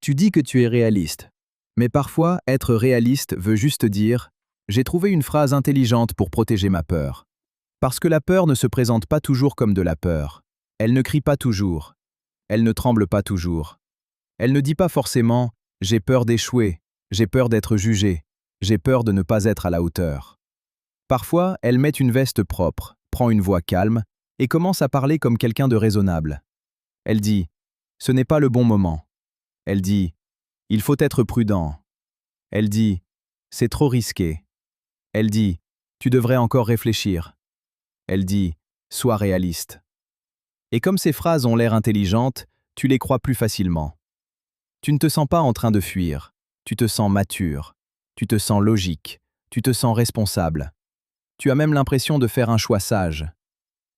Tu dis que tu es réaliste. Mais parfois, être réaliste veut juste dire « J'ai trouvé une phrase intelligente pour protéger ma peur ». Parce que la peur ne se présente pas toujours comme de la peur. Elle ne crie pas toujours. Elle ne tremble pas toujours. Elle ne dit pas forcément « J'ai peur d'échouer, j'ai peur d'être jugé, j'ai peur de ne pas être à la hauteur ». Parfois, elle met une veste propre, prend une voix calme et commence à parler comme quelqu'un de raisonnable. Elle dit « Ce n'est pas le bon moment ». Elle dit « Il faut être prudent ». Elle dit « C'est trop risqué ». Elle dit « Tu devrais encore réfléchir ». Elle dit « Sois réaliste ». Et comme ces phrases ont l'air intelligentes, tu les crois plus facilement. Tu ne te sens pas en train de fuir, tu te sens mature, tu te sens logique, tu te sens responsable. Tu as même l'impression de faire un choix sage.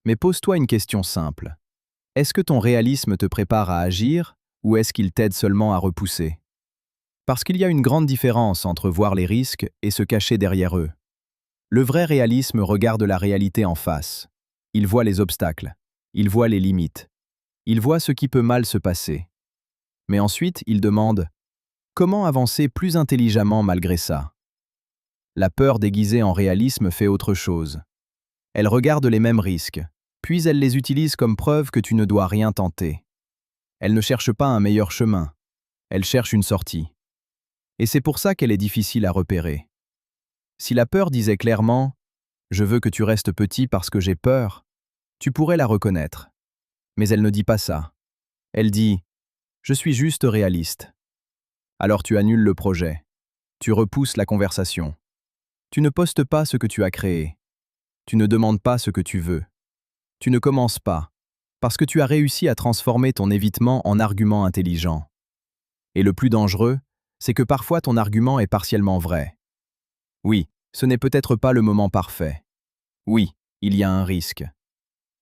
Mais pose-toi une question simple. Est-ce que ton réalisme te prépare à agir ou est-ce qu'il t'aide seulement à repousser? Parce qu'il y a une grande différence entre voir les risques et se cacher derrière eux. Le vrai réalisme regarde la réalité en face. Il voit les obstacles, il voit les limites, il voit ce qui peut mal se passer. Mais ensuite, il demande « Comment avancer plus intelligemment malgré ça ?» La peur déguisée en réalisme fait autre chose. Elle regarde les mêmes risques, puis elle les utilise comme preuve que tu ne dois rien tenter. Elle ne cherche pas un meilleur chemin, elle cherche une sortie. Et c'est pour ça qu'elle est difficile à repérer. Si la peur disait clairement « Je veux que tu restes petit parce que j'ai peur », tu pourrais la reconnaître. Mais elle ne dit pas ça. Elle dit « Je suis juste réaliste ». Alors tu annules le projet. Tu repousses la conversation. Tu ne postes pas ce que tu as créé. Tu ne demandes pas ce que tu veux. Tu ne commences pas, parce que tu as réussi à transformer ton évitement en argument intelligent. Et le plus dangereux, c'est que parfois ton argument est partiellement vrai. Oui, ce n'est peut-être pas le moment parfait. Oui, il y a un risque.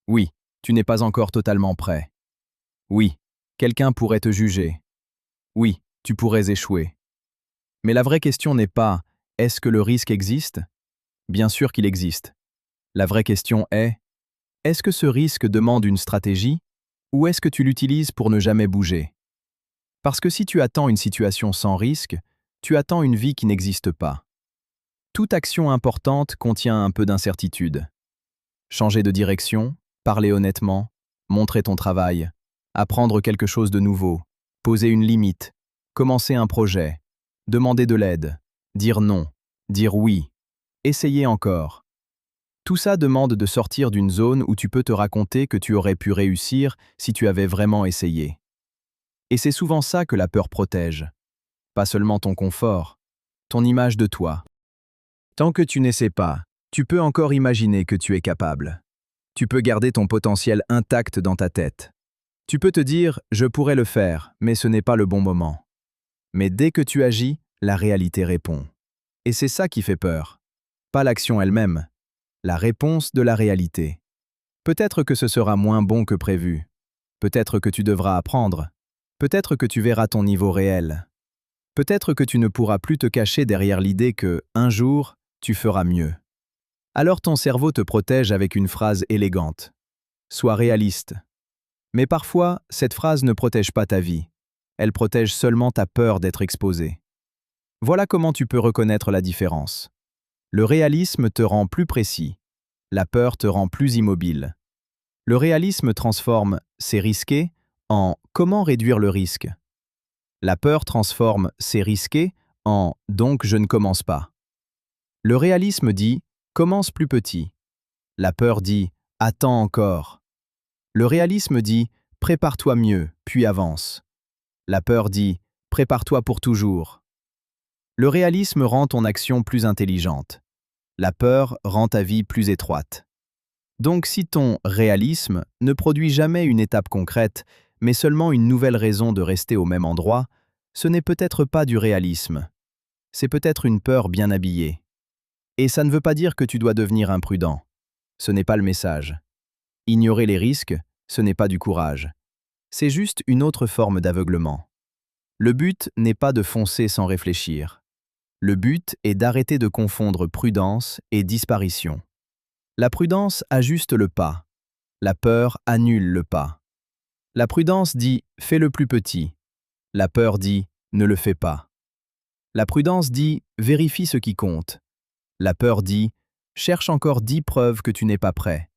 Oui, tu n'es pas encore totalement prêt. Oui, quelqu'un pourrait te juger. Oui, tu pourrais échouer. Mais la vraie question n'est pas « Est-ce que le risque existe ?» Bien sûr qu'il existe. La vraie question est « Est-ce que ce risque demande une stratégie ou est-ce que tu l'utilises pour ne jamais bouger ?» Parce que si tu attends une situation sans risque, tu attends une vie qui n'existe pas. Toute action importante contient un peu d'incertitude. Changer de direction, parler honnêtement, montrer ton travail, apprendre quelque chose de nouveau, poser une limite, commencer un projet, demander de l'aide, dire non, dire oui, essayer encore. Tout ça demande de sortir d'une zone où tu peux te raconter que tu aurais pu réussir si tu avais vraiment essayé. Et c'est souvent ça que la peur protège. Pas seulement ton confort, ton image de toi. Tant que tu n'essaies pas, tu peux encore imaginer que tu es capable. Tu peux garder ton potentiel intact dans ta tête. Tu peux te dire « je pourrais le faire, mais ce n'est pas le bon moment ». Mais dès que tu agis, la réalité répond. Et c'est ça qui fait peur. Pas l'action elle-même, la réponse de la réalité. Peut-être que ce sera moins bon que prévu. Peut-être que tu devras apprendre. Peut-être que tu verras ton niveau réel. Peut-être que tu ne pourras plus te cacher derrière l'idée que, un jour, tu feras mieux. Alors ton cerveau te protège avec une phrase élégante. Sois réaliste. Mais parfois, cette phrase ne protège pas ta vie. Elle protège seulement ta peur d'être exposé. Voilà comment tu peux reconnaître la différence. Le réalisme te rend plus précis. La peur te rend plus immobile. Le réalisme transforme « c'est risqué » en « comment réduire le risque ». La peur transforme « c'est risqué » en « donc je ne commence pas ». Le réalisme dit « commence plus petit ». La peur dit « attends encore ». Le réalisme dit « prépare-toi mieux, puis avance ». La peur dit « prépare-toi pour toujours ». Le réalisme rend ton action plus intelligente. La peur rend ta vie plus étroite. Donc si ton réalisme ne produit jamais une étape concrète, mais seulement une nouvelle raison de rester au même endroit, ce n'est peut-être pas du réalisme. C'est peut-être une peur bien habillée. Et ça ne veut pas dire que tu dois devenir imprudent. Ce n'est pas le message. Ignorer les risques, ce n'est pas du courage. C'est juste une autre forme d'aveuglement. Le but n'est pas de foncer sans réfléchir. Le but est d'arrêter de confondre prudence et disparition. La prudence ajuste le pas. La peur annule le pas. La prudence dit « fais-le plus petit ». La peur dit ne le fais pas. La prudence dit « vérifie ce qui compte ». La peur dit « cherche encore 10 preuves que tu n'es pas prêt ».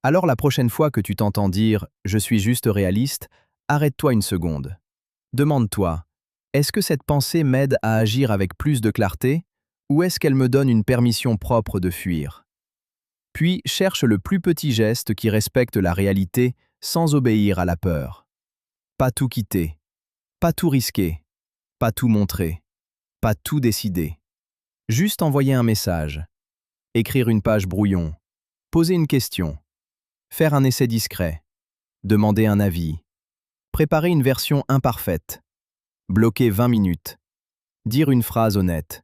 Alors la prochaine fois que tu t'entends dire « je suis juste réaliste », arrête-toi une seconde. Demande-toi, est-ce que cette pensée m'aide à agir avec plus de clarté ou est-ce qu'elle me donne une permission propre de fuir? Puis cherche le plus petit geste qui respecte la réalité sans obéir à la peur. Pas tout quitter, pas tout risquer, pas tout montrer, pas tout décider. Juste envoyer un message, écrire une page brouillon, poser une question, faire un essai discret, demander un avis, préparer une version imparfaite, bloquer 20 minutes, dire une phrase honnête,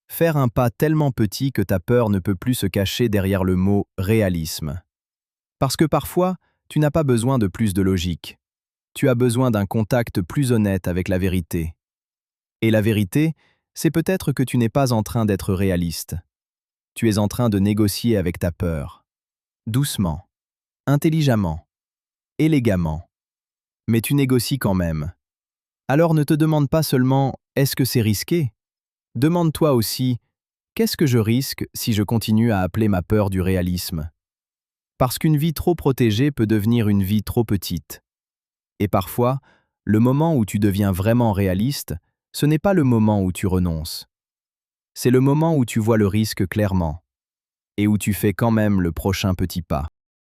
faire un pas tellement petit que ta peur ne peut plus se cacher derrière le mot « réalisme ». Parce que parfois, tu n'as pas besoin de plus de logique. Tu as besoin d'un contact plus honnête avec la vérité. Et la vérité, c'est peut-être que tu n'es pas en train d'être réaliste. Tu es en train de négocier avec ta peur. Doucement, intelligemment, élégamment. Mais tu négocies quand même. Alors ne te demande pas seulement « est-ce que c'est risqué ?» Demande-toi aussi « qu'est-ce que je risque si je continue à appeler ma peur du réalisme ?» Parce qu'une vie trop protégée peut devenir une vie trop petite. Et parfois, le moment où tu deviens vraiment réaliste, ce n'est pas le moment où tu renonces. C'est le moment où tu vois le risque clairement et où tu fais quand même le prochain petit pas.